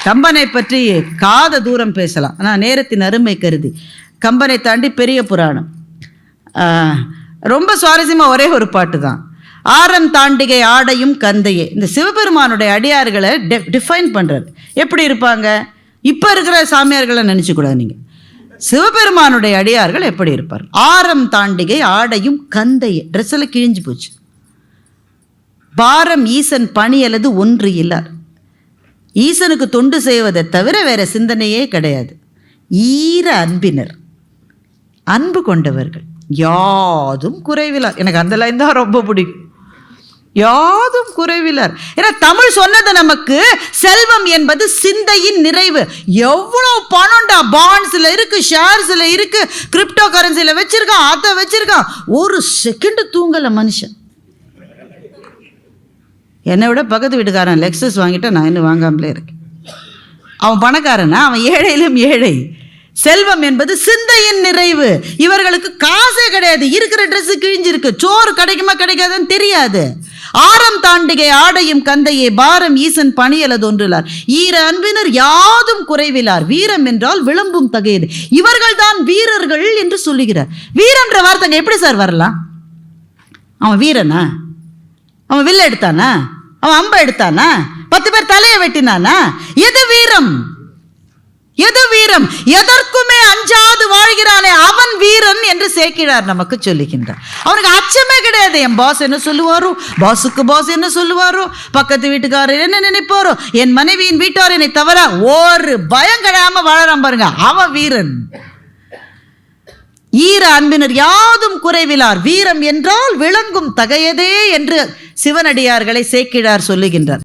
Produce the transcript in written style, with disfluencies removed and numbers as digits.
கம்பனை பற்றி காத தூரம் பேசலாம், ஆனால் நேரத்தின் அருமை கருதி கம்பனை தாண்டி பெரிய புராணம். ரொம்ப சுவாரஸ்யமாக ஒரே ஒரு பாட்டு தான். ஆரம் தாண்டிகை ஆடையும் கந்தையே. இந்த சிவபெருமானுடைய அடியார்களை டிஃபைன் பண்ணுறது. எப்படி இருப்பாங்க? இப்போ இருக்கிற சாமியார்களை நினச்சிக்கூடாது நீங்கள். சிவபெருமானுடைய அடியார்கள் எப்படி இருப்பார்? ஆரம் தாண்டிகை ஆடையும் கந்தையே. ட்ரெஸ்ஸில் கிழிஞ்சு போச்சு. பாரம் ஈசன் பணி அல்லது ஒன்று இல்லார். ஈசனுக்கு தொண்டு செய்வதை தவிர வேற சிந்தனையே கிடையாது. ஈர அன்பினர், அன்பு கொண்டவர்கள், யாதும் குறைவிலார். எனக்கு அந்த லைன் தான் ரொம்ப பிடிக்கும். யாதும் குறைவிலார். ஏன்னா தமிழ் சொன்னது நமக்கு செல்வம் என்பது சிந்தையின் நிறைவு. எவ்வளோ பணம்டா, பாண்ட்ஸில் இருக்கு, ஷேர்ஸில் இருக்கு, கிரிப்டோ கரன்சியில் வச்சிருக்கான், அதை வச்சிருக்கான். ஒரு செகண்ட் தூங்கலை மனுஷன். என்னை விட பக்கத்து வீட்டுக்காரன் லெக்ஸஸ் வாங்கிட்டா நான் இன்னும் வாங்காமலே இருக்கேன். அவன் பணக்காரனா? அவன் ஏழையிலும் ஏழை. செல்வம் என்பது சிந்தையின் நிறைவு. இவர்களுக்கு காசே கிடையாது. இருக்கிற ட்ரெஸ்ஸு கிழிஞ்சிருக்கு, சோறு கிடைக்குமா கிடைக்காதுன்னு தெரியாது. ஆரம் தாண்டிகை ஆடையும் கந்தையே, பாரம் ஈசன் பணி அல்லது ஒன்றிலார். ஈர அன்பினர் யாதும் குறைவிலார். வீரம் என்றால் விளம்பும் தகையது. இவர்கள் தான் வீரர்கள் என்று சொல்லுகிறார். வீரன்ற வார்த்தைங்க எப்படி சார் வரலாம்? அவன் வீரனா? அவன் வில்ல எடுத்தானா? அவன் அம்பை எடுத்தானா? 10 பேர் தலையை வெட்டினானா? எது வீரம்? எது வீரம்? எதற்குமே அஞ்சாது வாழ்கிறானே அவன் வீரன் என்று சேக்கிழார் நமக்கு சொல்லுகின்றார். அவனுக்கு அச்சமே கிடையாது. என் பாஸ் என்ன சொல்லுவாரோ, பாஸுக்கு பாஸ் என்ன சொல்லுவாரோ, பக்கத்து வீட்டுக்காரர் என்ன நினைப்பாரோ, என் மனைவியின் வீட்டார் என்னை தவிர ஒரு பயம் கிடையாம வாழறான் பாருங்க, அவன் வீரன். ஈர அன்பினர் யாதும் குறைவிலார். வீரம் என்றால் விளங்கும் தகையதே என்று சிவனடியார்களை சேக்கிழார் சொல்லுகின்றார்.